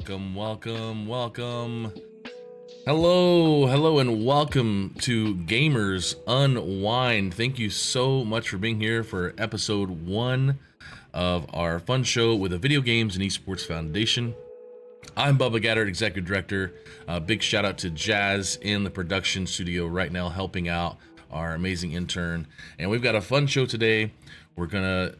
Welcome. Hello, and welcome to Gamers Unwind. Thank you so much for being here for episode 1 of our fun show with the Videogames and Esports Foundation. I'm Bubba Gaddard, Executive Director. Big shout out to Jazz in the production studio right now, helping out our amazing intern. And we've got a fun show today. We're gonna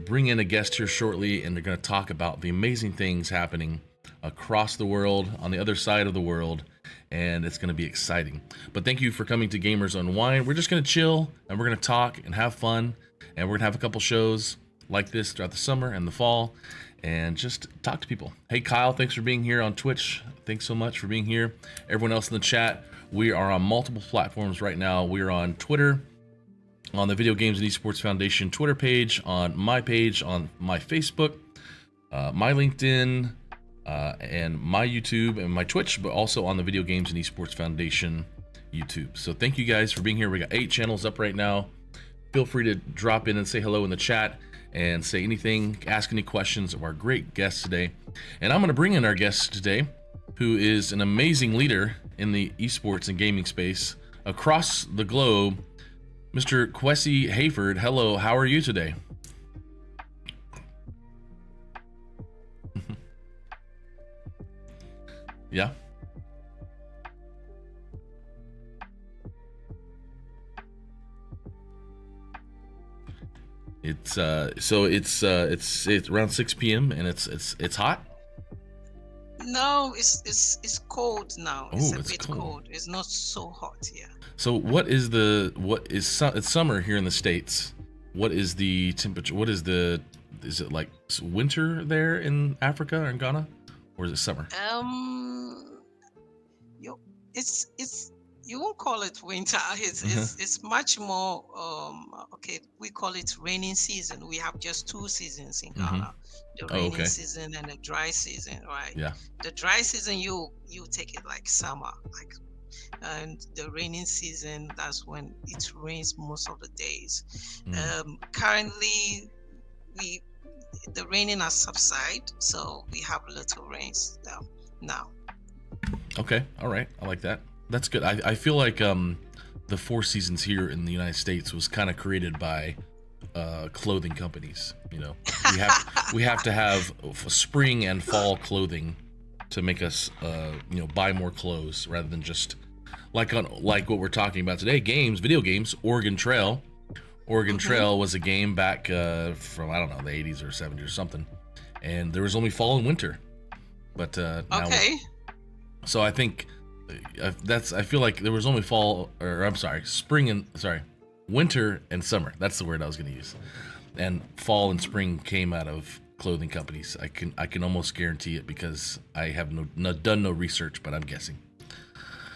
bring in a guest here shortly, and they're gonna talk about the amazing things happening across the world, on the other side of the world, and it's gonna be exciting. But thank you for coming to Gamers Unwind. We're just gonna chill, and we're gonna talk and have fun, and we're gonna have a couple shows like this throughout the summer and the fall, and just talk to people. Hey Kyle, thanks for being here on Twitch. Thanks so much for being here. Everyone else in the chat, we are on multiple platforms right now. We are on Twitter, on the Videogames and Esports Foundation Twitter page, on my Facebook, my LinkedIn, and my YouTube and my Twitch, but also on the Videogames and Esports Foundation YouTube. So thank you guys for being here. We got 8 channels up right now. Feel free to drop in and say hello in the chat and say anything, ask any questions of our great guests today. And I'm going to bring in our guest today, who is an amazing leader in the esports and gaming space across the globe, Mr. Kwesi Hayford. Hello, how are you today? Yeah. It's around 6 p.m. and it's hot. No, it's cold now. Oh, it's a it's bit cold. It's not so hot here. So it's summer here in the States. What is the temperature? Is it like winter there in Africa or in Ghana, or is it summer? It's you won't call it winter. It's much more okay. We call it raining season. We have just 2 seasons in Ghana: the rainy season and the dry season, right? Yeah. The dry season you take it like summer, and the raining season, that's when it rains most of the days. Currently, the raining has subsided, so we have little rains now. Okay, all right, I like that. That's good. I feel like the 4 seasons here in the United States was kind of created by clothing companies. You know, we have to have spring and fall clothing to make us buy more clothes rather than just like what we're talking about today. Video games. Oregon Trail was a game back from, I don't know, the 80s or 70s or something, and there was only fall and winter. But now so I think I feel like there was only winter and summer. That's the word I was going to use. And fall and spring came out of clothing companies. I can almost guarantee it because I have done no research, but I'm guessing.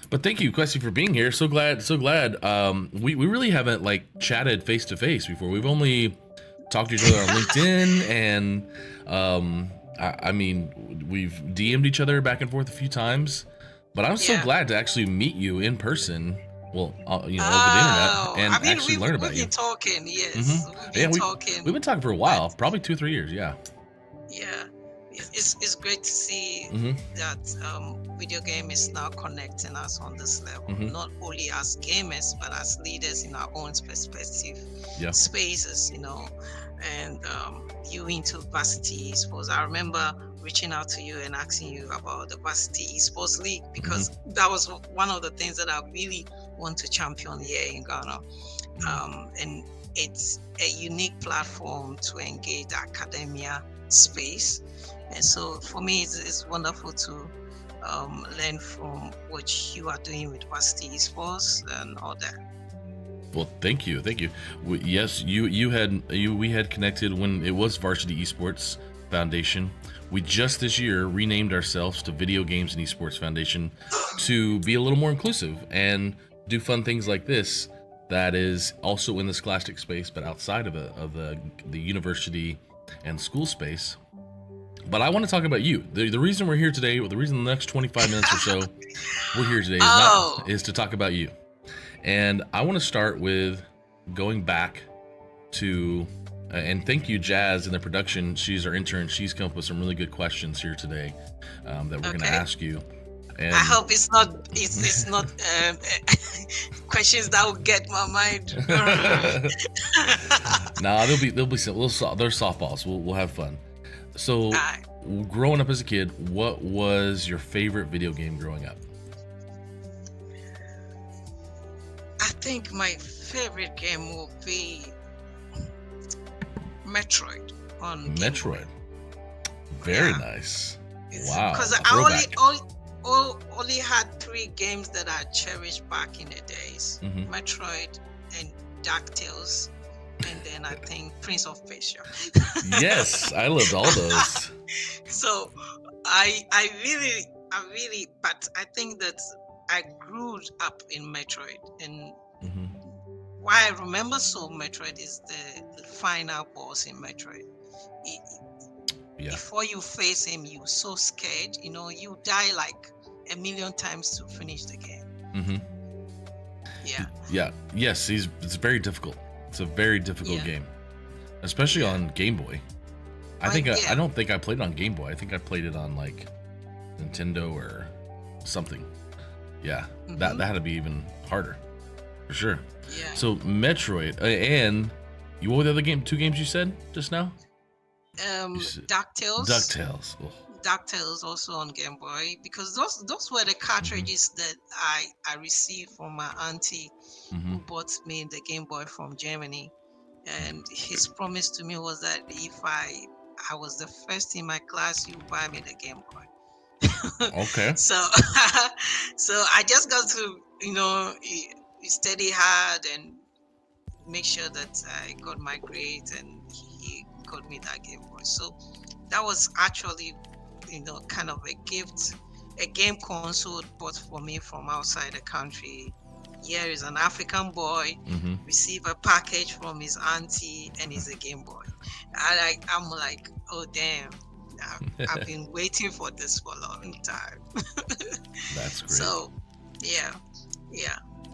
But thank you, Kwesi, for being here. So glad. We really haven't chatted face to face before. We've only talked to each other on LinkedIn, and I mean, we've DM'd each other back and forth a few times. But I'm so glad to actually meet you in person. Well, over the internet, and actually learn about you. We've been talking, yes. We've been talking for a while, probably 2 or 3 years, yeah. Yeah, it's great to see that video game is now connecting us on this level, not only as gamers, but as leaders in our own perspective spaces, and you into Varsity Esports. I remember reaching out to you and asking you about the Varsity Esports League, because that was one of the things that I really want to champion here in Ghana. And it's a unique platform to engage the academia space. And so for me, it's wonderful to learn from what you are doing with Varsity Esports and all that. Well, thank you. Yes, we had connected when it was Varsity Esports Foundation. We just this year renamed ourselves to Videogames and Esports Foundation to be a little more inclusive and do fun things like this that is also in the scholastic space, but outside of the university and school space. But I want to talk about you. The reason we're here today, the reason the next 25 minutes or so we're here today is to talk about you. And I want to start with going back to And thank you, Jazz, in the production. She's our intern. She's come up with some really good questions here today that we're going to ask you. And I hope it's not questions that will get my mind. Nah, they'll be they're softballs. We'll have fun. So, growing up as a kid, what was your favorite video game growing up? I think my favorite game will be Metroid on Metroid. Very nice. Wow. Because I only had 3 games that I cherished back in the days: Metroid and DuckTales, and then I think Prince of Persia. Yes, I loved all those. So I really, but I think that I grew up in Metroid, and why I remember so Metroid is the final boss in Metroid. Before you face him, you're so scared. You die like 1 million times to finish the game. Yes, it's very difficult. It's a very difficult game, especially on Game Boy. I don't think I played it on Game Boy. I think I played it on like Nintendo or something. That had to be even harder for sure. So Metroid, and what were the other 2 games you said just now? DuckTales. DuckTales also on Game Boy, because those were the cartridges that I received from my auntie who bought me the Game Boy from Germany, and his promise to me was that if I was the first in my class, you buy me the Game Boy. Okay. So I just got to study hard and make sure that I got my grades, and he got me that Game Boy. So that was actually kind of a gift, a game console bought for me from outside the country. Here is an African boy receive a package from his auntie, and it's a Game Boy. I'm like, oh damn, I've been waiting for this for a long time. That's great. So yeah.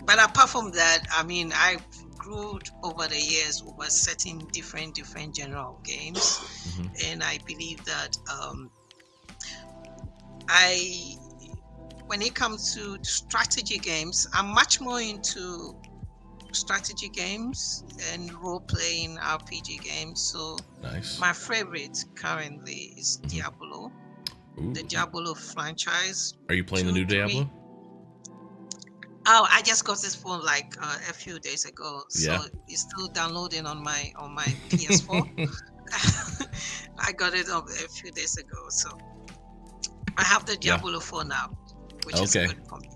But apart from that, I mean, I grew over the years over certain different genre of games, and I believe that when it comes to strategy games, I'm much more into strategy games and role-playing RPG games. So my favorite currently is Diablo. The Diablo franchise. Are you playing the new Diablo? Oh, I just got this phone like a few days ago, so it's still downloading on my PS4. I got it a few days ago, so I have the Diablo 4 now, which is good for me.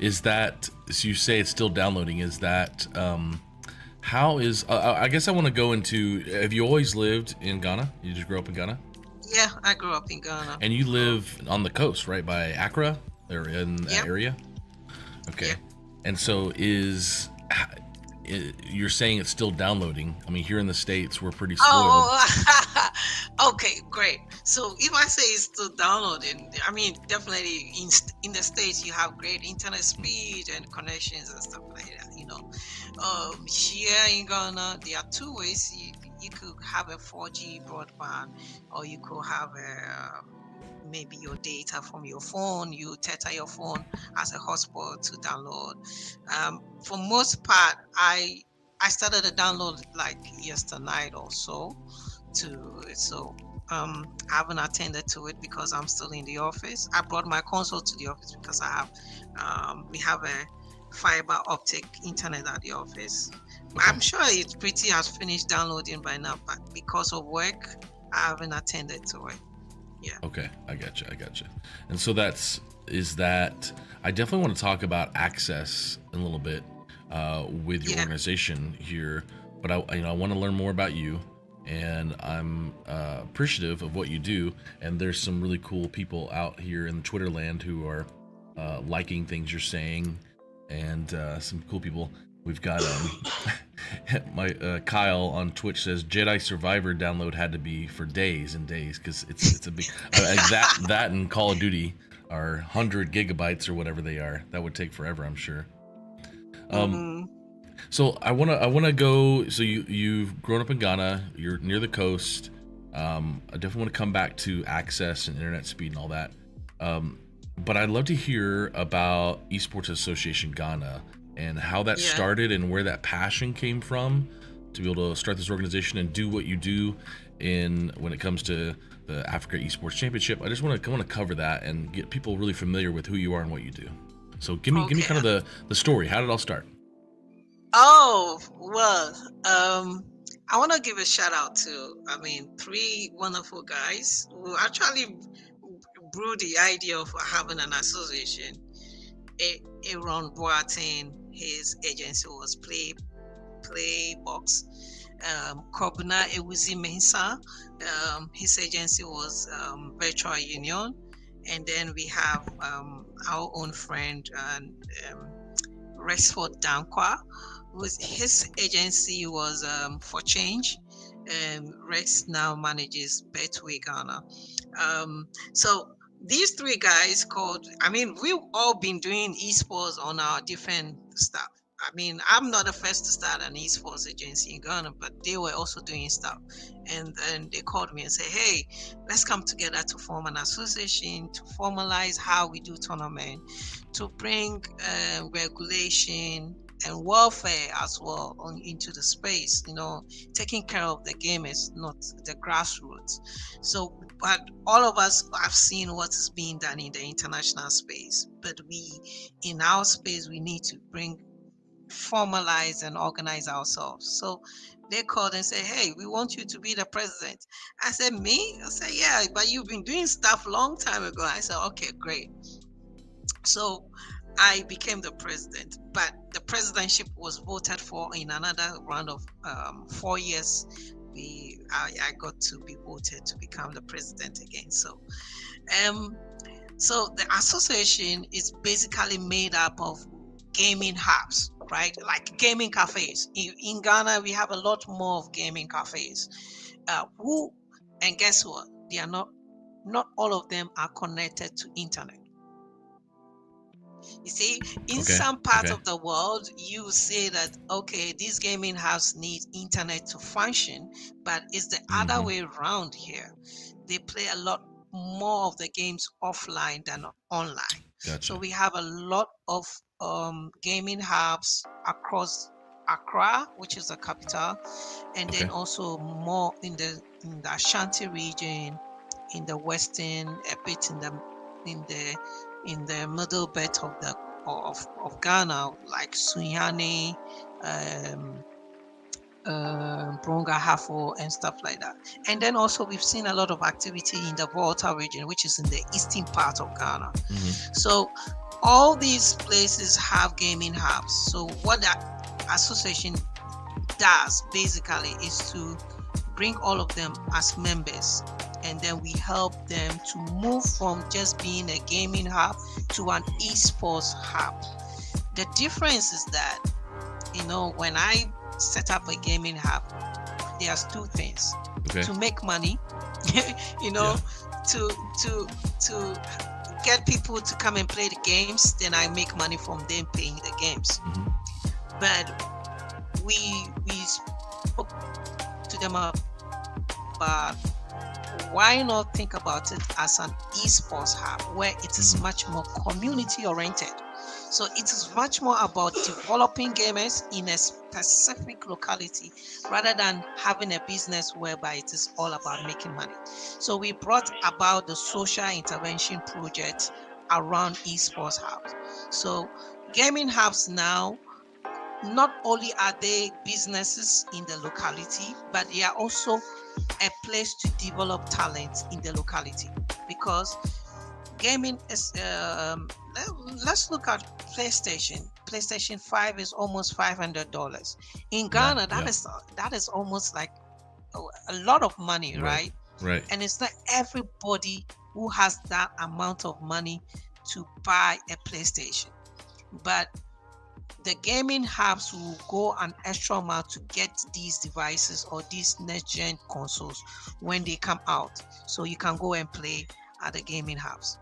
Is that, so you say it's still downloading, is that, how is, I guess I want to go into, have you always lived in Ghana? You just grew up in Ghana? Yeah, I grew up in Ghana. And you live on the coast, right, by Accra, or in that area? Okay. And so you're saying it's still downloading. I mean, here in the States, we're pretty spoiled. Okay, great. So if I say it's still downloading, I mean, definitely in the States, you have great internet speed and connections and stuff like that, Here in Ghana, there are 2 ways. You could have a 4G broadband, or you could have maybe your data from your phone. You tether your phone as a hotspot to download. For most part, I started to download like yesterday night or so. I haven't attended to it because I'm still in the office. I brought my console to the office because we have a fiber optic internet at the office. I'm sure it's pretty has finished downloading by now, but because of work, I haven't attended to it. Yeah. Okay, I got you. And so I definitely want to talk about access in a little bit with your organization here, but I want to learn more about you, and I'm appreciative of what you do. And there's some really cool people out here in Twitter land who are liking things you're saying, and some cool people. We've got my Kyle on Twitch says Jedi Survivor download had to be for days and days, because it's a big that and Call of Duty are 100 gigabytes or whatever they are. That would take forever, I'm sure. So I wanna go. So you've grown up in Ghana. You're near the coast. I definitely want to come back to access and internet speed and all that. Um, but I'd love to hear about Esports Association Ghana and how that Yeah. started and where that passion came from to be able to start this organization and do what you do in when it comes to the Africa Esports Championship. I just want to cover that and get people really familiar with who you are and what you do. So give me Okay. kind of the story. How did it all start? Oh, well, I want to give a shout out to, three wonderful guys who actually brewed the idea of having an association. Aaron Boateng, his agency was Playbox. Kobna Ewuzi Mensa, his agency was Virtual Union. And then we have our own friend, Rexford Dankwa, his agency was For Change. Rex now manages Betway Ghana. So these three guys we've all been doing esports on our different stuff. I'm not the first to start an esports agency in Ghana, but they were also doing stuff. And then they called me and said, hey, let's come together to form an association to formalize how we do tournament, to bring regulation and welfare as well into the space, taking care of the gamers, not the grassroots. So, but all of us have seen what is being done in the international space, but in our space, we need to formalize and organize ourselves. So they called and said, hey, we want you to be the president. I said, me? I said, yeah, but you've been doing stuff long time ago. I said, okay, great. So I became the president, but the presidentship was voted for in another round of 4 years. I got to be voted to become the president again. So the association is basically made up of gaming hubs, right? Like gaming cafes. In Ghana, we have a lot more of gaming cafes. And guess what? They are not all of them are connected to internet. You see, in some parts of the world, you say that, okay, these gaming hubs need internet to function, but it's the other way around here. They play a lot more of the games offline than online. Gotcha. So we have a lot of gaming hubs across Accra, which is the capital, and then also more in the Ashanti region, in the western, a bit in the middle belt of Ghana, like Sunyani, Bronga Hafo, and stuff like that. And then also we've seen a lot of activity in the Volta region, which is in the eastern part of Ghana. So all these places have gaming hubs. So what that association does basically is to bring all of them as members, and then we help them to move from just being a gaming hub to an esports hub. The difference is that, when I set up a gaming hub, there's two things. To make money, to get people to come and play the games, then I make money from them playing the games. But we spoke to them about why not think about it as an esports hub where it is much more community oriented. So it is much more about developing gamers in a specific locality rather than having a business whereby it is all about making money. So we brought about the social intervention project around esports hubs. So gaming hubs now, not only are they businesses in the locality, but they are also a place to develop talent in the locality, because gaming is let's look at PlayStation 5 is almost $500 in Ghana. That is almost like a lot of money, right? And it's not everybody who has that amount of money to buy a PlayStation, but the gaming hubs will go an extra mile to get these devices or these next-gen consoles when they come out, so you can go and play at the gaming hubs.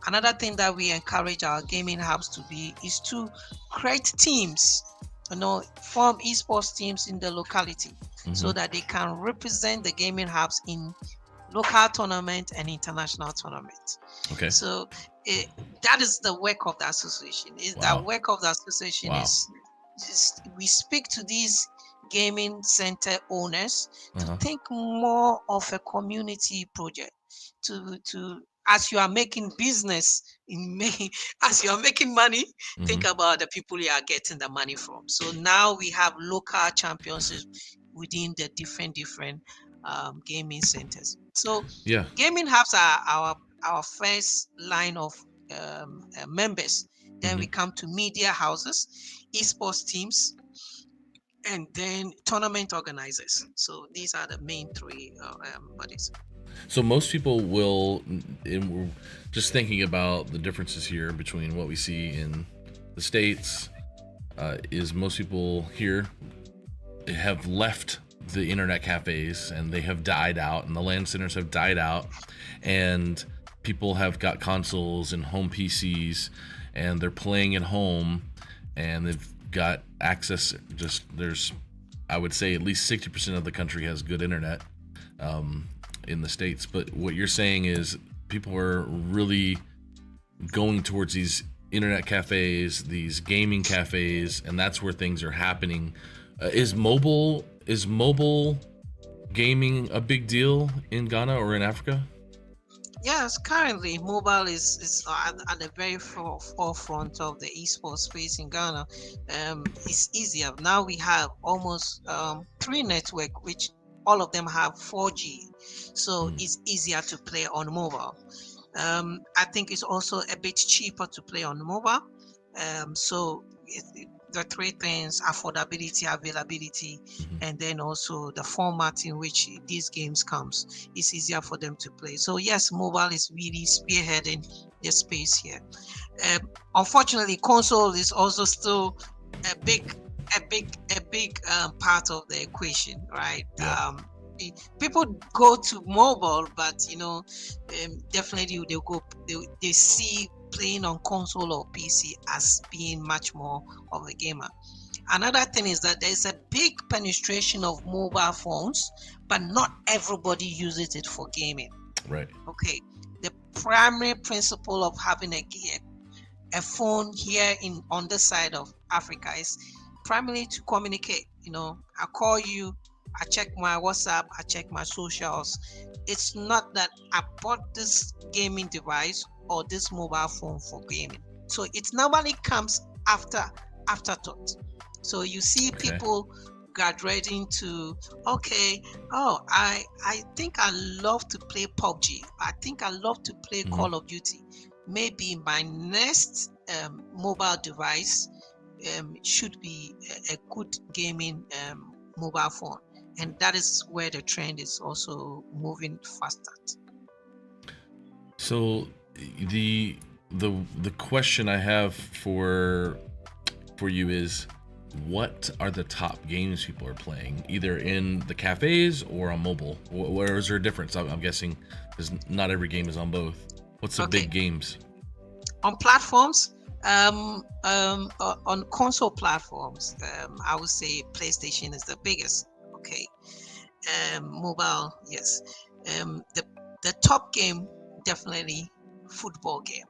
Another thing that we encourage our gaming hubs to be is to create teams. form esports teams in the locality so that they can represent the gaming hubs in local tournament and international tournament. Okay. So that is the work of the association. That work of the association is we speak to these gaming center owners to think more of a community project, to as you are making business as you are making money, think about the people you are getting the money from. So now we have local championships within the different gaming centers. So gaming hubs are our first line of members. Then we come to media houses, esports teams, and then tournament organizers. So these are the main three bodies. So most people will, and we're just thinking about the differences here between what we see in the States, is most people here have left the internet cafes and they have died out, and the LAN centers have died out, and people have got consoles and home PCs and they're playing at home, and they've got access. There's, I would say, at least 60% of the country has good internet in the States. But what you're saying is people are really going towards these internet cafes, these gaming cafes, and that's where things are happening. Is mobile gaming a big deal in Ghana or in Africa? Yes, currently mobile is at the very forefront of the esports space in Ghana. It's easier. Now we have almost 3 networks, which all of them have 4G. So it's easier to play on mobile. I think it's also a bit cheaper to play on mobile. So the 3 things: affordability, availability, and then also the format in which these games comes. It's easier for them to play. So yes, mobile is really spearheading the space here. Unfortunately, console is also still a big part of the equation, right? People go to mobile, but definitely they see playing on console or PC as being much more of a gamer. Another thing is that there's a big penetration of mobile phones, but not everybody uses it for gaming. Right. Okay. The primary principle of having a phone here on this side of Africa is primarily to communicate. I call you, I check my WhatsApp, I check my socials. It's not that I bought this gaming device or this mobile phone for gaming. So it normally comes afterthought. So you see people graduating to, I think I love to play PUBG. I think I love to play Call of Duty. Maybe my next mobile device should be a good gaming mobile phone. And that is where the trend is also moving faster. So the question I have for you is, what are the top games people are playing, either in the cafes or on mobile? Where is there a difference? I'm guessing because not every game is on both. What's the big games? On platforms, on console platforms, I would say PlayStation is the biggest. Okay. Mobile, yes. The top game, definitely football game.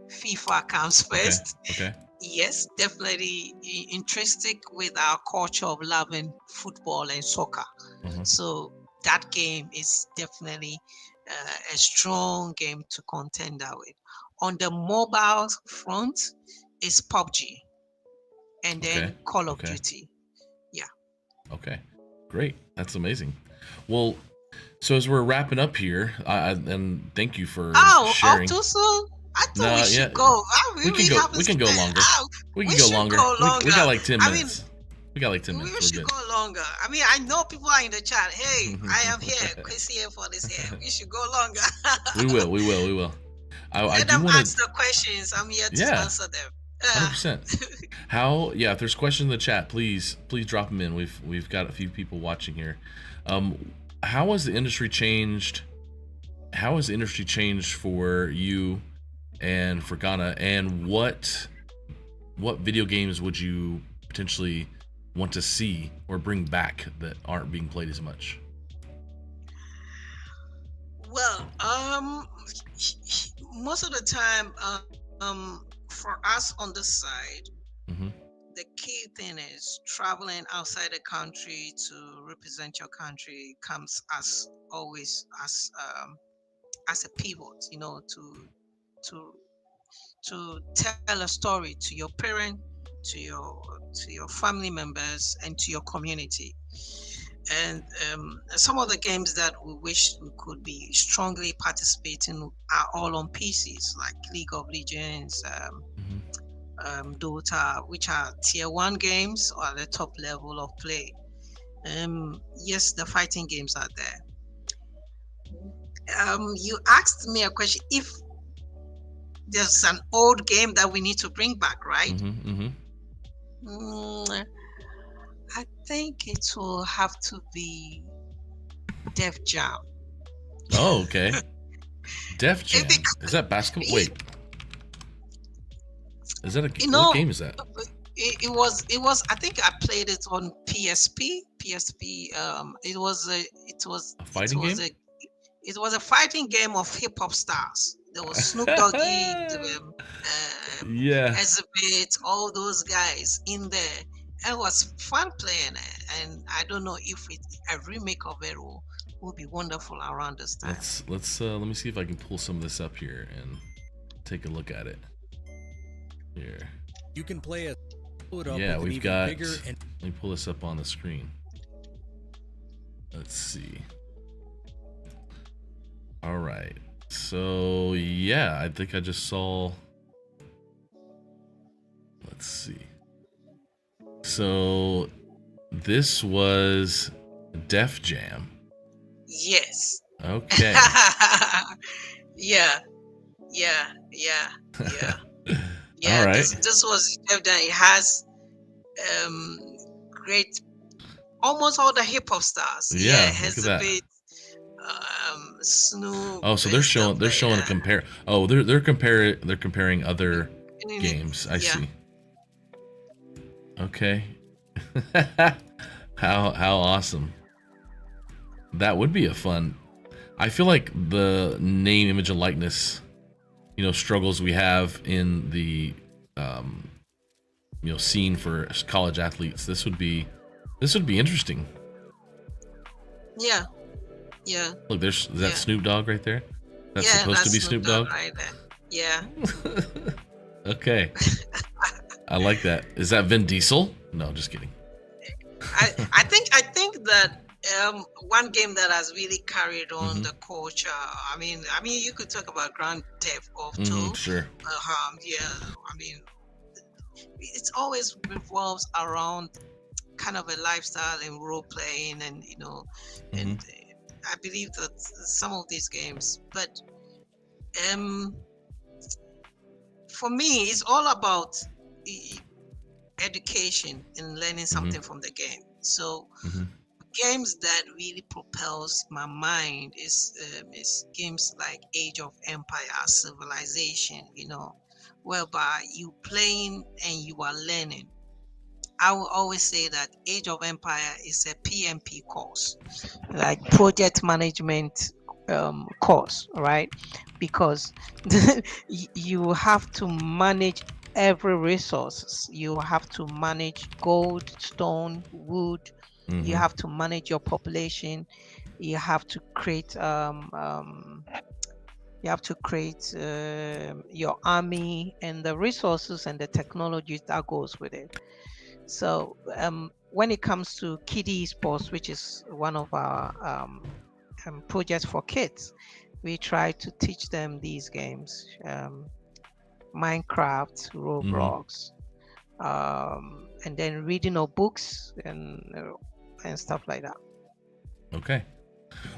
FIFA comes first. Okay. Yes, definitely intrinsic with our culture of loving football and soccer. So that game is definitely a strong game to contend with. On the mobile front is PUBG, and then Call of Duty. Yeah. Okay, great. That's amazing. Well, so as we're wrapping up here, and thank you for sharing. Too soon? I thought we should go. We can go longer. We can go longer. We got like 10 minutes. We got like 10 minutes. We should go longer. I mean, I know people are in the chat. Hey, I am here. Kwesi here for this here. We should go longer. We will. Let them ask the questions. I'm here to answer them. 100%. If there's questions in the chat, please drop them in. We've got a few people watching here. How has the industry changed? How has the industry changed for you and for Ghana? And what video games would you potentially want to see or bring back that aren't being played as much? Well, most of the time, for us on this side, Mm-hmm. the key thing is traveling outside the country to represent your country comes as always as a pivot, to to tell a story to your parent, to your family members, and to your community. And some of the games that we wish we could be strongly participating are all on PCs, like League of Legends, Dota, which are tier one games or at the top level of play. Yes, the fighting games are there. You asked me a question if there's an old game that we need to bring back, right? Mm-hmm. I think it will have to be Def Jam. Oh, okay. Def Jam. Is that basketball? Wait. Is that what game is that? It was. I think I played it on PSP. It was A fighting game. It was a fighting game of hip hop stars. There was Snoop Doggy, Exhibit, all those guys in there. It was fun playing it, and I don't know if a remake of it will be wonderful around this time. Let me see if I can pull some of this up here and take a look at it. Here. You can play a yeah, we've got. Let me pull this up on the screen. Let's see. All right. So yeah, I think I just saw. Let's see. So this was Def Jam. Yes. Okay. Yeah. Yeah. All right. This was Def Jam. It has great, almost all the hip hop stars. Yeah, it has a bit. Snoop. Oh, so they're showing a compare. Oh, they're comparing other games. I see. Okay. How awesome. That would be a fun. I feel like the name, image, and likeness, struggles we have in the scene for college athletes. This would be interesting. Yeah. Look, is that Snoop Dogg right there? That's supposed to be Snoop Dogg? Right there. Yeah. Okay. I like that. Is that Vin Diesel? No, just kidding. I think that one game that has really carried on the culture. I mean, you could talk about Grand Theft Auto. Sure. Yeah. I mean, it always revolves around kind of a lifestyle and role playing, and and I believe that some of these games, but for me, it's all about education and learning something from the game. So games that really propels my mind is games like Age of Empire, Civilization, whereby you playing and you are learning. I will always say that Age of Empire is a PMP course, like project management course, right? Because you have to manage every resource. You have to manage gold, stone, wood. You have to manage your population. You have to create your army and the resources and the technologies that goes with it. So when it comes to KiddieEsports, which is one of our projects for kids, we try to teach them these games, Minecraft, Roblox, and then reading of books and stuff like that. Okay.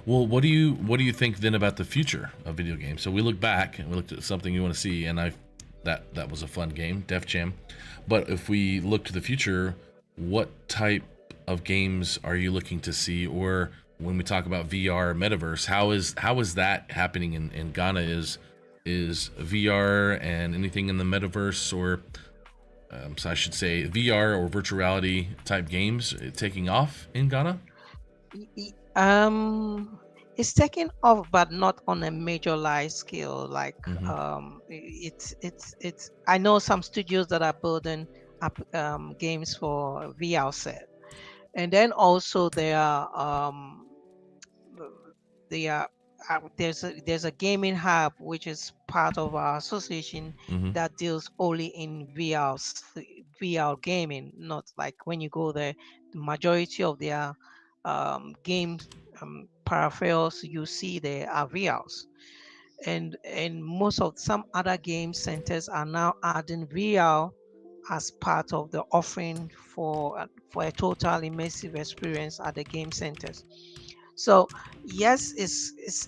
Well, what do you think then about the future of video games? So we look back and we looked at something you want to see, and that was a fun game, Def Jam. But if we look to the future, what type of games are you looking to see? Or when we talk about VR, metaverse, how is that happening in Ghana? Is VR and anything in the metaverse, or so I should say VR or virtual reality type games taking off in Ghana? It's taking off, but not on a major large scale. Like Mm-hmm. it's. I know some studios that are building up games for VR set, and then also there are they are there's a gaming hub which is part of our association Mm-hmm. that deals only in VR gaming. Not like when you go there, the majority of their games peripherals you see there are VRs, and most of some other game centers are now adding VR as part of the offering for a total immersive experience at the game centers. So yes,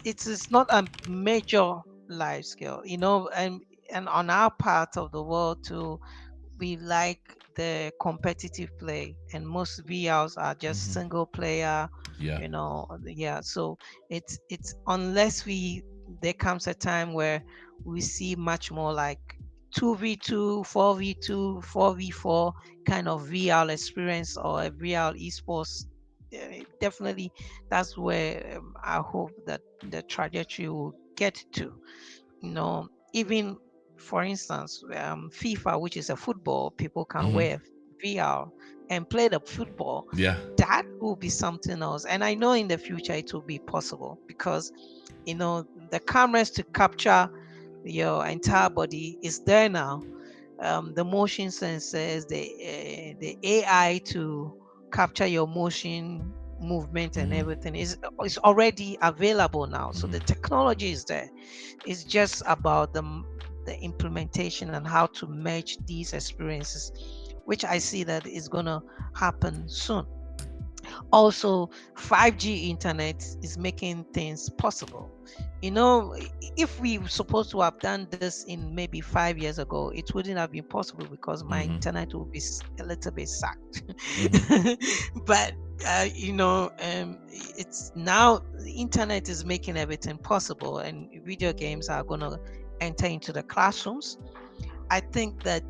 it is not a major life skill, and on our part of the world too, we like the competitive play, and most VRs are just Mm-hmm. single player, Yeah. yeah. So it's unless there comes a time where we see much more like 2v2, 4v2, 4v4 kind of VR experience or a VR esports. Definitely, that's where I hope that the trajectory will get to. Even for instance, FIFA, which is a football, people can Mm-hmm. wear VR and play the football. Yeah. That will be something else. And I know in the future it will be possible because, the cameras to capture your entire body is there now. The motion sensors, the AI to capture your motion, movement, and Mm-hmm. everything is already available now. So Mm-hmm. the technology is there. It's just about the implementation and how to merge these experiences, which I see that is going to happen soon. Also, 5G internet is making things possible. If we were supposed to have done this in maybe 5 years ago, it wouldn't have been possible because my Mm-hmm. internet would be a little bit sacked. Mm-hmm. But it's now the internet is making everything possible, and video games are going to enter into the classrooms. I think that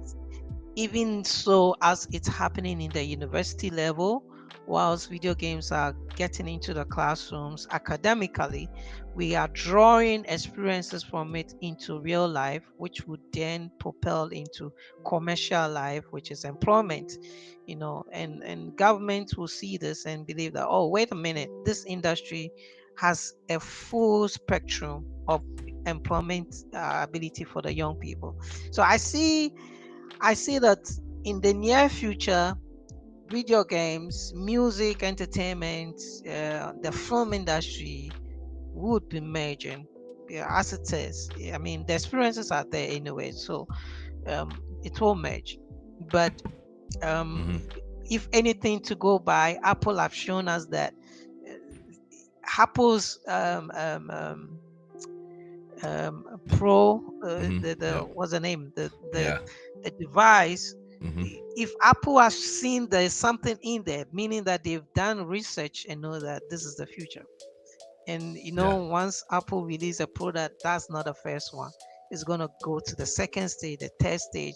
even so, as it's happening in the university level, whilst video games are getting into the classrooms academically, we are drawing experiences from it into real life, which would then propel into commercial life, which is employment. And government will see this and believe that, oh, wait a minute, this industry has a full spectrum of employment ability for the young people. So I see that in the near future, video games, music, entertainment, the film industry would be merging. Yeah, as it is. I mean, the experiences are there anyway, so it will merge. But um, Mm-hmm. if anything to go by, Apple have shown us that uh, Apple's Pro, Mm-hmm. the Yep. what's the name, Yeah. the device. Mm-hmm. If Apple has seen there's something in there, meaning that they've done research and know that this is the future. And Yeah. once Apple release a product, that's not the first one. It's gonna go to the second stage, the third stage,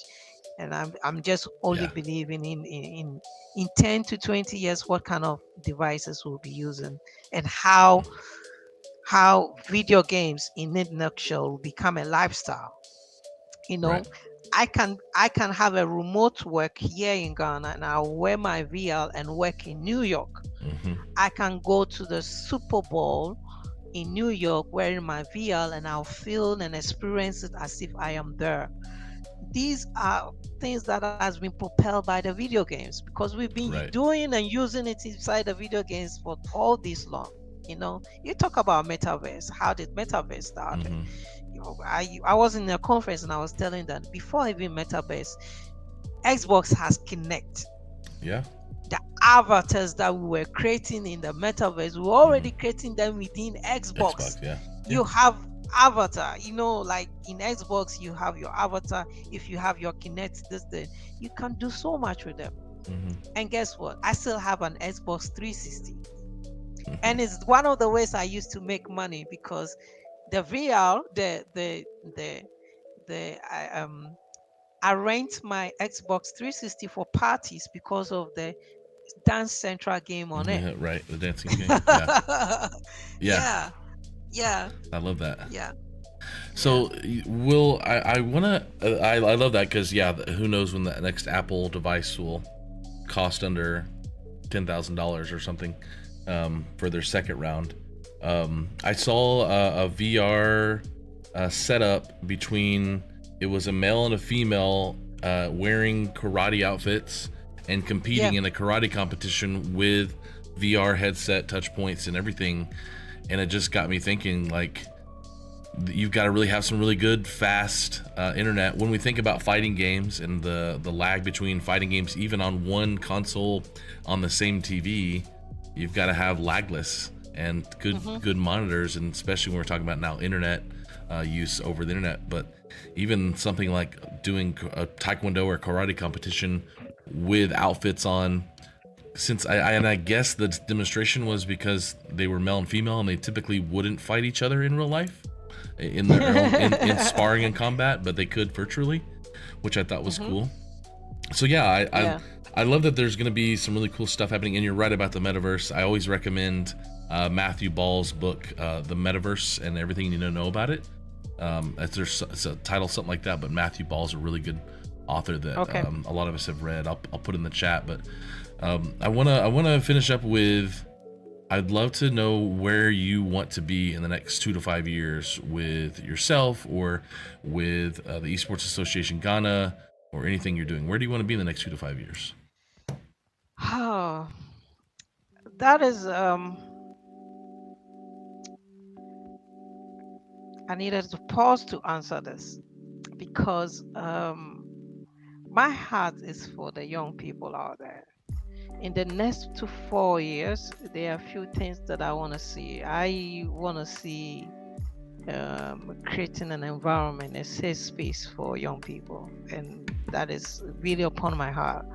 and I'm just only Yeah. believing in 10 to 20 years what kind of devices we'll be using and how video games in a nutshell will become a lifestyle. you Right. know I can have a remote work here in Ghana, and I'll wear my VL and work in New York. Mm-hmm. I can go to the Super Bowl in New York wearing my VL, and I'll feel and experience it as if I am there. These are things that has been propelled by the video games because we've been Right. doing and using it inside the video games for all this long. You talk about metaverse. How did metaverse started? Mm-hmm. I was in a conference and I was telling that before even metaverse, Xbox has Kinect. Yeah. The avatars that we were creating in the metaverse, we were Mm-hmm. already creating them within Xbox. Xbox. Yeah. Yeah. You have avatar, like in Xbox, you have your avatar. If you have your Kinect, you can do so much with them. Mm-hmm. And guess what? I still have an Xbox 360, Mm-hmm. and it's one of the ways I used to make money because the VR, the I rent my Xbox 360 for parties because of the Dance Central game on it. Yeah, right. The dancing game. Yeah. Yeah. Yeah, yeah, I love that. yeah, yeah. So, will I wanna I love that because yeah, who knows when the next Apple device will cost under $10,000 or something for their second round. I saw a VR setup between it was a male and a female wearing karate outfits and competing Yeah. in a karate competition with VR headset, touch points, and everything. And it just got me thinking, like, you've got to really have some really good, fast internet. When we think about fighting games and the lag between fighting games, even on one console on the same TV, you've got to have lagless and good monitors, and especially when we're talking about now internet use over the internet. But even something like doing a taekwondo or karate competition with outfits on, since I guess the demonstration was because they were male and female and they typically wouldn't fight each other in real life in their own in sparring and combat, but they could virtually, which I thought was cool. So yeah, I love that there's going to be some really cool stuff happening, and you're right about the metaverse. I always recommend Matthew Ball's book, The Metaverse and Everything You Need to Know About It. It's a title, something like that, but Matthew Ball's a really good author that a lot of us have read. I'll put in the chat, but I wanna finish up with, I'd love to know where you want to be in the next 2 to 5 years with yourself or with the Esports Association Ghana or anything you're doing. Where do you want to be in the next 2 to 5 years? Oh, that is I needed to pause to answer this because my heart is for the young people out there. In the next 2 to 4 years, there are a few things that I want to see. I want to see creating an environment, a safe space for young people, and that is really upon my heart.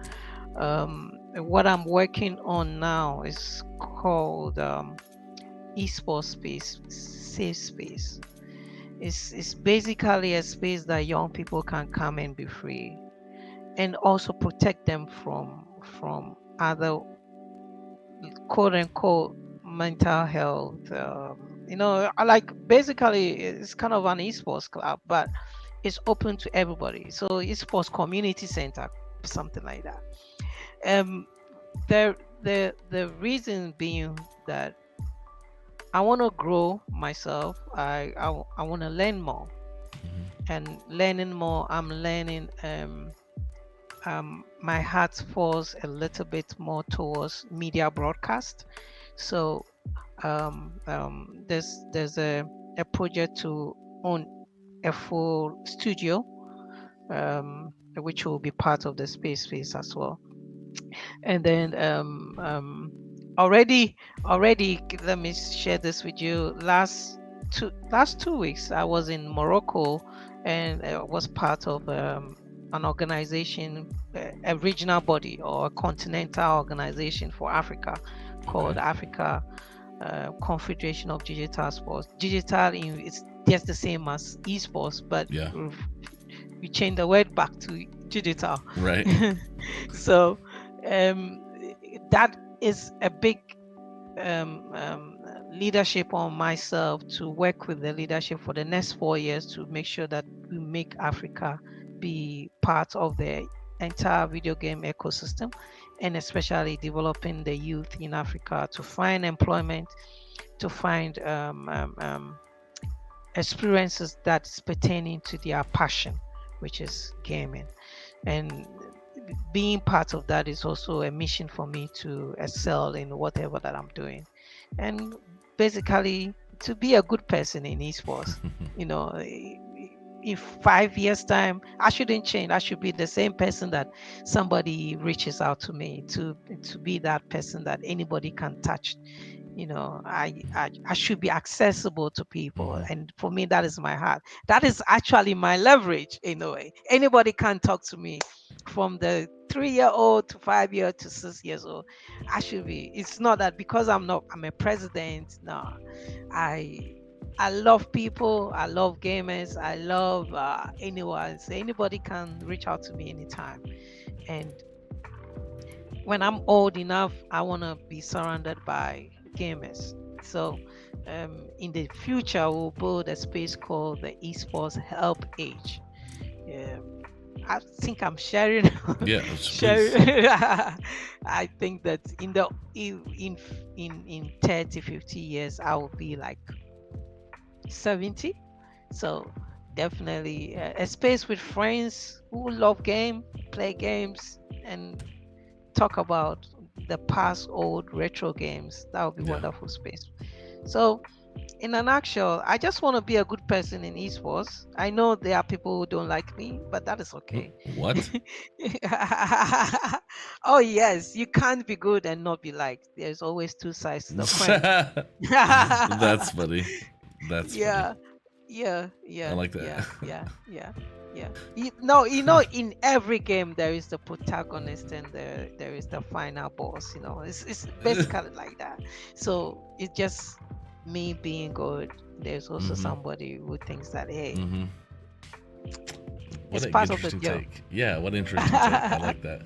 What I'm working on now is called esports space, safe space. It's basically a space that young people can come and be free, and also protect them from other quote unquote mental health. Like basically it's kind of an esports club, but it's open to everybody. So esports community center, something like that. The reason being that I want to grow myself. I want to learn more, and learning more. I'm learning. My heart falls a little bit more towards media broadcast. So there's a project to own a full studio, which will be part of the space as well. And then already let me share this with you. Last 2 weeks I was in Morocco and was part of an organization, a regional body or a continental organization for Africa called Africa Confederation of Digital Sports. Digital it's just the same as esports, but we changed the word back to digital. Right. So that is a big leadership on myself to work with the leadership for the next 4 years to make sure that we make Africa be part of the entire video game ecosystem, and especially developing the youth in Africa to find employment, to find experiences that's pertaining to their passion, which is gaming. And being part of that is also a mission for me to excel in whatever that I'm doing, and basically to be a good person in esports. In 5 years time, I shouldn't change. I should be the same person that somebody reaches out to me to be that person that anybody can touch. I should be accessible to people, and for me that is my heart. That is actually my leverage in a way. Anybody can talk to me, from the 3-year-old to 5-year to 6 years old. I should be. It's not that because I'm a president. No, I I love people. I love gamers. I love anyone. So anybody can reach out to me anytime. And when I'm old enough, I want to be surrounded by gamers. So in the future, we'll build a space called the Esports Help Age. I think I'm sharing. Yeah, sharing. I think that in 30, 50 years, I will be like 70. So definitely a space with friends who love play games, and talk about the past old retro games. That would be wonderful space. So in a nutshell, I just want to be a good person in esports. I know there are people who don't like me, but that is okay. What? Oh yes, you can't be good and not be liked. There's always two sides to the coin. That's funny. That's yeah, funny. yeah. I like that. Yeah. In every game there is the protagonist and there is the final boss. It's basically like that. So it's just me being good. There's also somebody who thinks that, hey, what it's an part of the interesting job. take. Yeah, what an interesting take. I like that.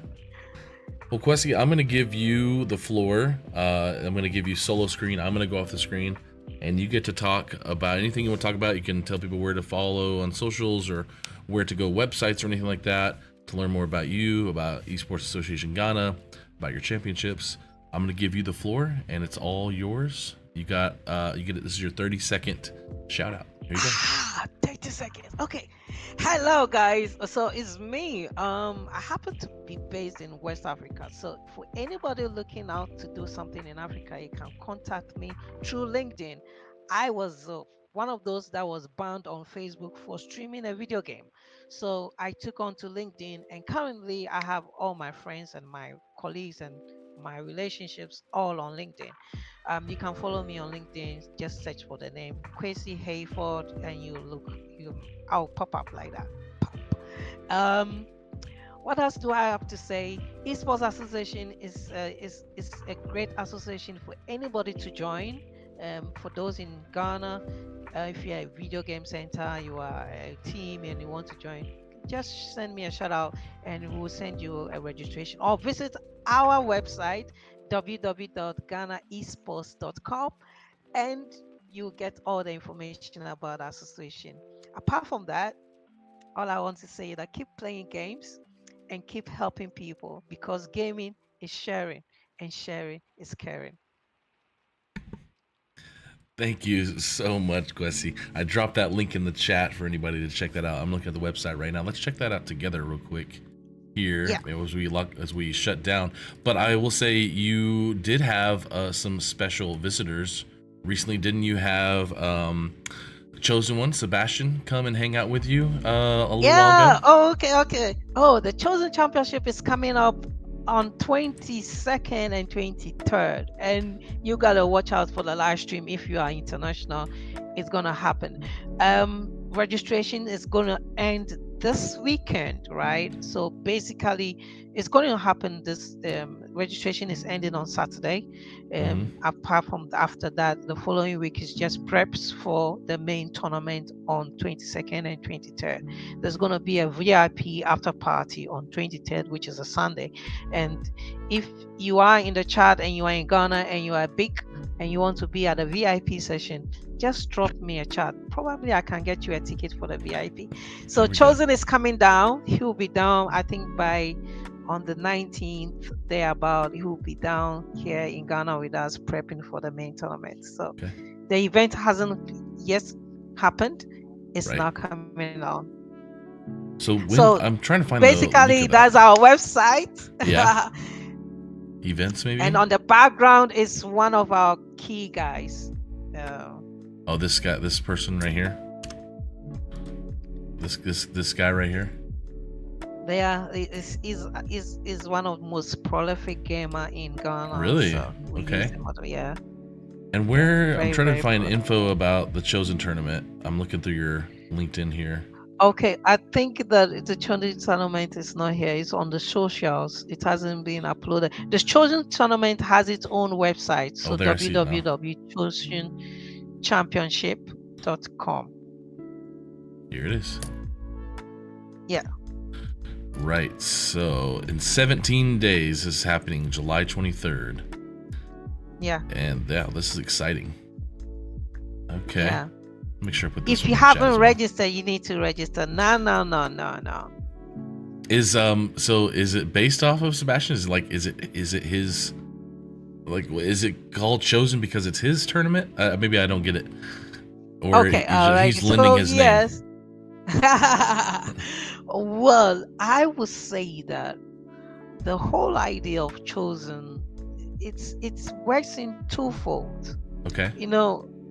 Well, Kwesi, I'm going to give you the floor. I'm going to give you solo screen. I'm going to go off the screen, and you get to talk about anything you want to talk about. You can tell people where to follow on socials or where to go, websites or anything like that, to learn more about you, about Esports Association Ghana, about your championships. I'm going to give you the floor, and it's all yours. You get it. This is your 30-second shout out. Here you go. 30 seconds. Okay. Hello guys. So it's me. I happen to be based in West Africa. So for anybody looking out to do something in Africa, you can contact me through LinkedIn. I was one of those that was banned on Facebook for streaming a video game. So I took on to LinkedIn, and currently I have all my friends and my colleagues and my relationships all on LinkedIn. You can follow me on LinkedIn. Just search for the name Kwesi Hayford, and I'll pop up like that. Pop. What else do I have to say? Esports Association is a great association for anybody to join. For those in Ghana, if you're a video game center, you are a team and you want to join, just send me a shout out and we'll send you a registration, or visit our website www.ghanaesports.com, and you get all the information about our association. Apart from that, all I want to say is that keep playing games and keep helping people, because gaming is sharing and sharing is caring. Thank you so much, Kwesi. I dropped that link in the chat for anybody to check that out. I'm looking at the website right now. Let's check that out together real quick here as we shut down. But I will say you did have some special visitors recently. Didn't you have Chosen One, Sebastian, come and hang out with you a little while ago? Oh, okay. Oh, the Chosen Championship is coming up on 22nd and 23rd, and you gotta watch out for the live stream. If you are international, it's gonna happen. Registration is gonna end this weekend, right? So basically it's going to happen this registration is ending on Saturday. Apart from after that, the following week is just preps for the main tournament on 22nd and 23rd. There's going to be a VIP after party on 23rd, which is a Sunday. And if you are in the chat and you are in Ghana and you are big and you want to be at a VIP session, just drop me a chat. Probably I can get you a ticket for the VIP. So Chosen is coming down. He will be down, I think, on the 19th, thereabout. He will be down here in Ghana with us prepping for the main tournament. So the event hasn't yet happened. It's now coming on. So I'm trying to find basically that's our website. Yeah. Events maybe. And on the background is one of our key guys. Oh, this person right here. This guy right here. Is one of the most prolific gamer in Ghana. Really? So okay. Yeah. And I'm trying to find info about the Chosen tournament. I'm looking through your LinkedIn here. Okay, I think that the Chosen tournament is not here. It's on the socials. It hasn't been uploaded. The Chosen tournament has its own website. So www.chosenchampionship. videogames.com. Here it is. Yeah. Right. So in 17 days, this is happening July 23rd. Yeah. And yeah, this is exciting. Okay. Yeah. Make sure I put this. If you haven't registered, you need to register. No. Is so is it based off of Sebastian? Is it his, like, is it called Chosen because it's his tournament? Maybe I don't get it. Or okay, all right. He's lending his name. Well, I would say that the whole idea of Chosen, it's works in twofold. Okay.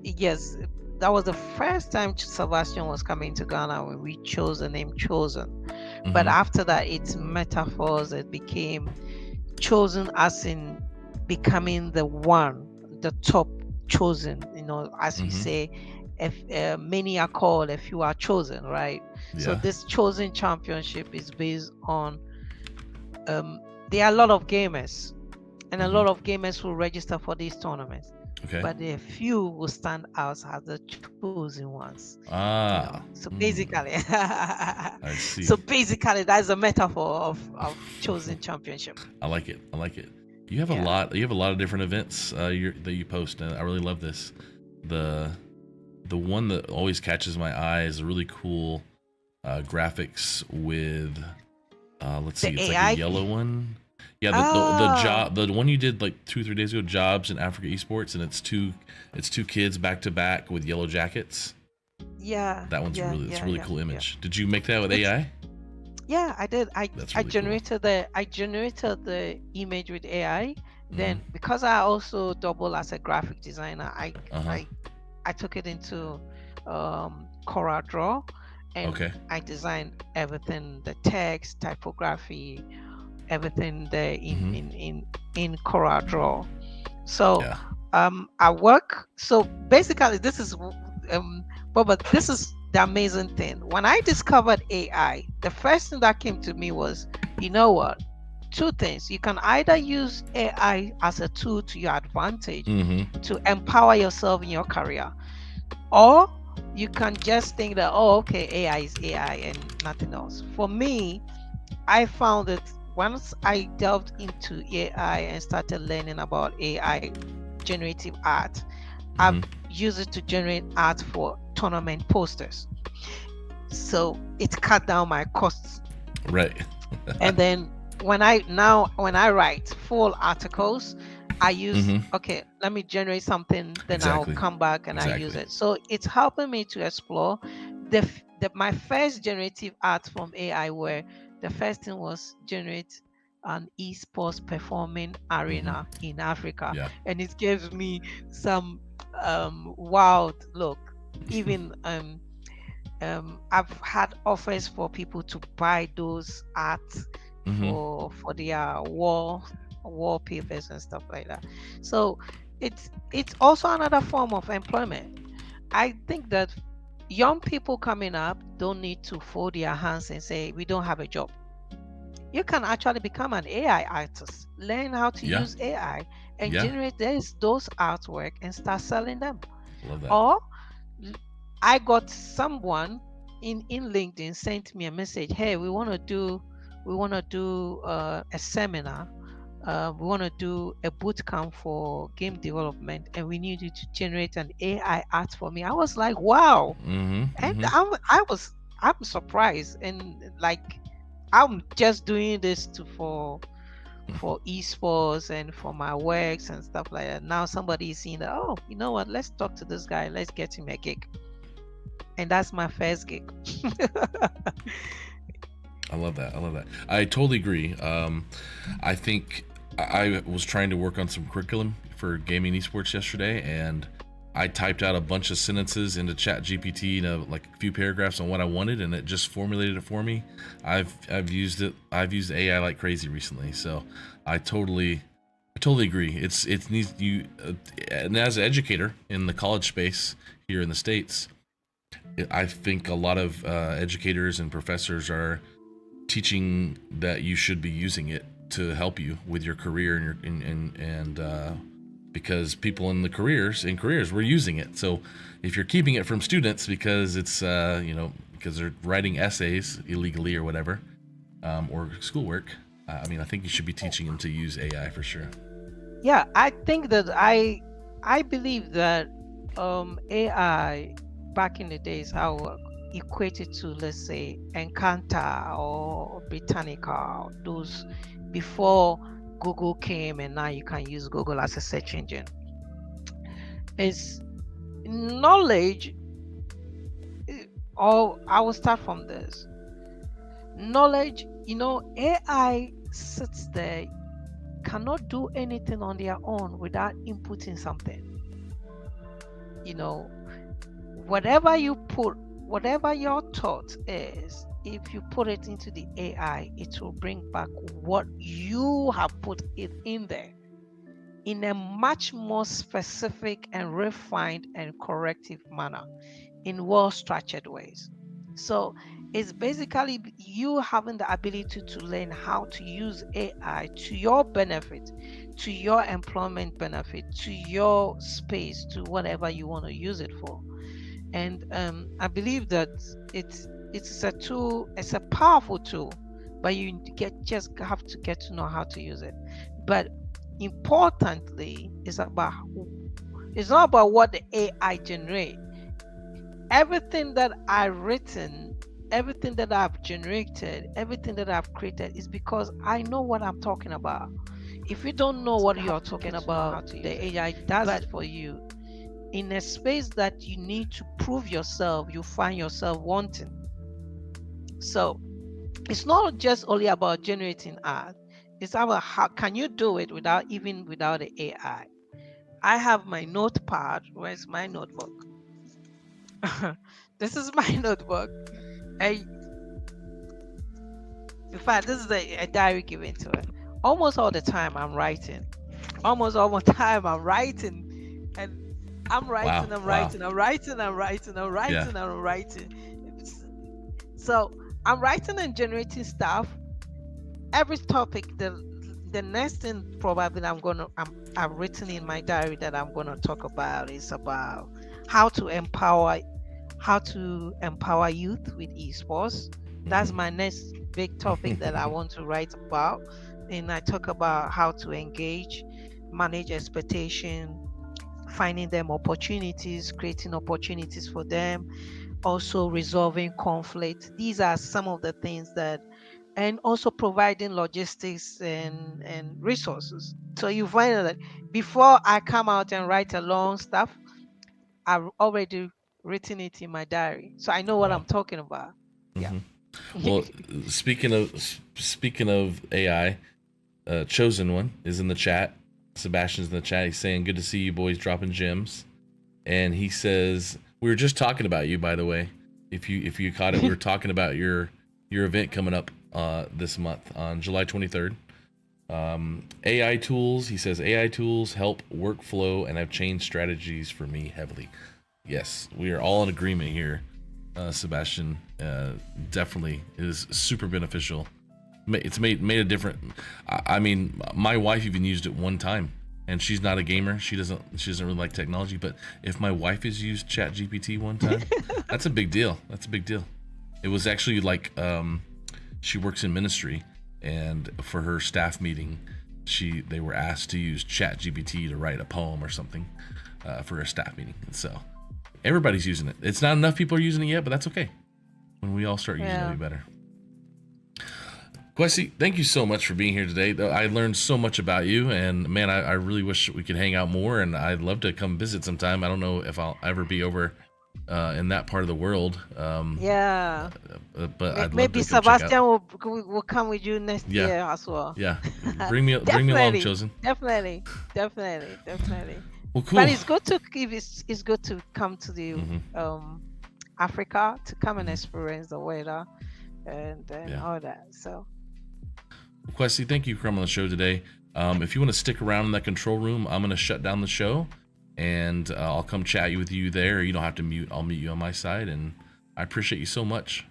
Yes, that was the first time Sebastian was coming to Ghana when we chose the name Chosen. Mm-hmm. But after that, it's metaphors. It became chosen as in becoming the one, the top chosen. As we say, if many are called, a few are chosen, right? Yeah. So this Chosen Championship is based on there are a lot of gamers, and a lot of gamers will register for these tournaments. Okay. But a few will stand out as the chosen ones. So basically, I see. So basically, that's a metaphor of Chosen Championship. I like it. You have a lot. You have a lot of different events that you post, and I really love this. The one that always catches my eye is a really cool graphics with. Let's see. It's like a yellow one. Yeah, the one you did like 2-3 days ago, Jobs in Africa Esports, and it's two kids back to back with yellow jackets. Yeah, that one's it's a really cool image. Did you make that with AI? Yeah, I did. I generated the image with AI. Then because I also double as a graphic designer, I took it into CorelDRAW, and I designed everything, the text, typography, everything there in CorelDRAW. So I work. So basically, this is but this is the amazing thing. When I discovered AI, the first thing that came to me was, you know what? Two things. You can either use AI as a tool to your advantage to empower yourself in your career, or you can just think that, okay, AI is AI and nothing else. For me, I found that once I delved into AI and started learning about AI generative art, I've used it to generate art for tournament posters. So it cut down my costs. Right. And then when I write full articles, I use let me generate something, then I'll come back and I use it. So it's helping me to explore my first generative art from AI, where the first thing was generate an esports performing arena in Africa. Yeah. And it gives me some wild look. Even I've had offers for people to buy those art for their wallpapers and stuff like that. So it's also another form of employment. I think that young people coming up don't need to fold their hands and say, we don't have a job. You can actually become an AI artist, learn how to use AI and generate those artwork and start selling them. Love that. Or I got someone in LinkedIn sent me a message, hey, we want to do a seminar. We want to do a boot camp for game development, and we need you to generate an AI art for me. I was like, wow. And I'm surprised, and like, I'm just doing this for esports and for my works and stuff like that. Now somebody is seeing that, oh, you know what, let's talk to this guy, let's get him a gig. And that's my first gig. I love that. I totally agree. I think I was trying to work on some curriculum for gaming esports yesterday, and I typed out a bunch of sentences into ChatGPT, like a few paragraphs on what I wanted, and it just formulated it for me. I've used AI like crazy recently, so I totally agree. It needs you, and as an educator in the college space here in the States, I think a lot of educators and professors are teaching that you should be using it to help you with your career and because people in careers were using it. So if you're keeping it from students because it's because they're writing essays illegally or whatever, or schoolwork, I mean, I think you should be teaching them to use AI for sure. Yeah, I think that I believe that AI back in the days, how equated to, let's say, Encarta or Britannica, those before Google came, and now you can use Google as a search engine. Is knowledge, or I will start from this. Knowledge, AI sits there, cannot do anything on their own without inputting something. Whatever you put, whatever your thought is, if you put it into the AI, it will bring back what you have put it in there in a much more specific and refined and corrective manner, in well-structured ways. So it's basically you having the ability to learn how to use AI to your benefit, to your employment benefit, to your space, to whatever you want to use it for. And I believe that it's a tool, it's a powerful tool, but you just have to get to know how to use it. But importantly, it's not about what the AI generate. Everything that I've written, everything that I've generated, everything that I've created is because I know what I'm talking about. If you don't know what you're talking about, the AI does it for you. In a space that you need to prove yourself, you find yourself wanting. So it's not just only about generating art. It's about how can you do it without the AI. I have my notepad. Where's my notebook? This is my notebook. In fact, this is a diary given to it. Almost all the time I'm writing. Almost all the time I'm writing. And I'm writing, wow. I'm writing. So I'm writing and generating stuff. Every topic, the next thing probably I've written in my diary that I'm gonna talk about is about how to empower youth with esports. That's my next big topic that I want to write about. And I talk about how to engage, manage expectation, finding them opportunities, creating opportunities for them, also resolving conflict. These are some of the things and also providing logistics and resources. So you find that before I come out and write a long stuff, I've already written it in my diary. So I know what I'm talking about. Mm-hmm. Yeah. Well, speaking of AI, Chosen One is in the chat. Sebastian's in the chat. He's saying, good to see you boys dropping gems. And he says, we were just talking about you, by the way. If you caught it, we were talking about your event coming up this month on July 23rd. AI tools, he says, AI tools help workflow and have changed strategies for me heavily. Yes, we are all in agreement here. Sebastian, definitely is super beneficial. It's made a difference. I mean, my wife even used it one time, and she's not a gamer. She doesn't really like technology. But if my wife has used ChatGPT one time, that's a big deal. That's a big deal. It was actually like she works in ministry, and for her staff meeting, they were asked to use ChatGPT to write a poem or something for a staff meeting. And so everybody's using it. It's not enough people are using it yet, but that's okay. When we all start using it, it'll be better. Kwesi, thank you so much for being here today. I learned so much about you, and man, I really wish we could hang out more, and I'd love to come visit sometime. I don't know if I'll ever be over in that part of the world. Yeah. But I'd maybe love to Sebastian will come with you next year as well. Yeah. Bring me along, Chosen. Definitely. Well, cool. But it's good to come to the Africa, to come and experience the weather and all that. So Kwesi, thank you for coming on the show today. If you want to stick around in that control room, I'm going to shut down the show, and I'll come chat with you there. You don't have to mute. I'll meet you on my side, and I appreciate you so much.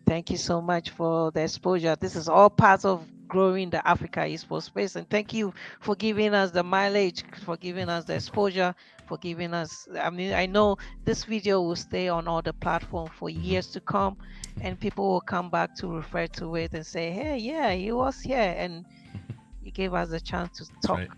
Thank you so much for the exposure. This is all part of growing the Africa esports space. And thank you for giving us the mileage, for giving us the exposure, for giving us, I mean, I know this video will stay on all the platforms for years to come, and people will come back to refer to it and say, hey, yeah, he was here and he gave us a chance to talk. Right.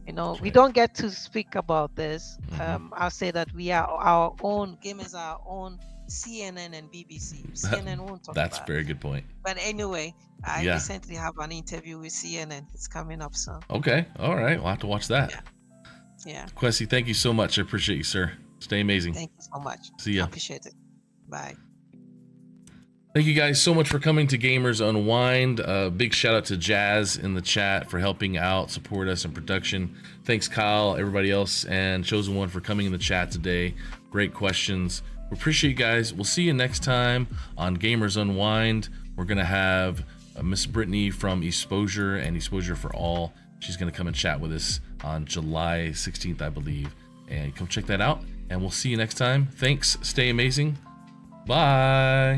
You know, That's we right. don't get to speak about this. I'll say that we are our own gamers, our own CNN and BBC. CNN won't talk That's a about very good point. But anyway, I Yeah. recently have an interview with CNN. It's coming up soon. Okay. All right. We'll have to watch that. Yeah. Kwesi, thank you so much. I appreciate you, sir. Stay amazing. Thank you so much. See ya. I appreciate it. Bye. Thank you guys so much for coming to Gamers Unwind. Big shout out to Jazz in the chat for helping out, support us in production. Thanks, Kyle, everybody else, and Chosen One for coming in the chat today. Great questions. We appreciate you guys. We'll see you next time on Gamers Unwind. We're going to have Miss Brittany from Exposure and Exposure for All. She's going to come and chat with us on July 16th, I believe. And come check that out. And we'll see you next time. Thanks. Stay amazing. Bye.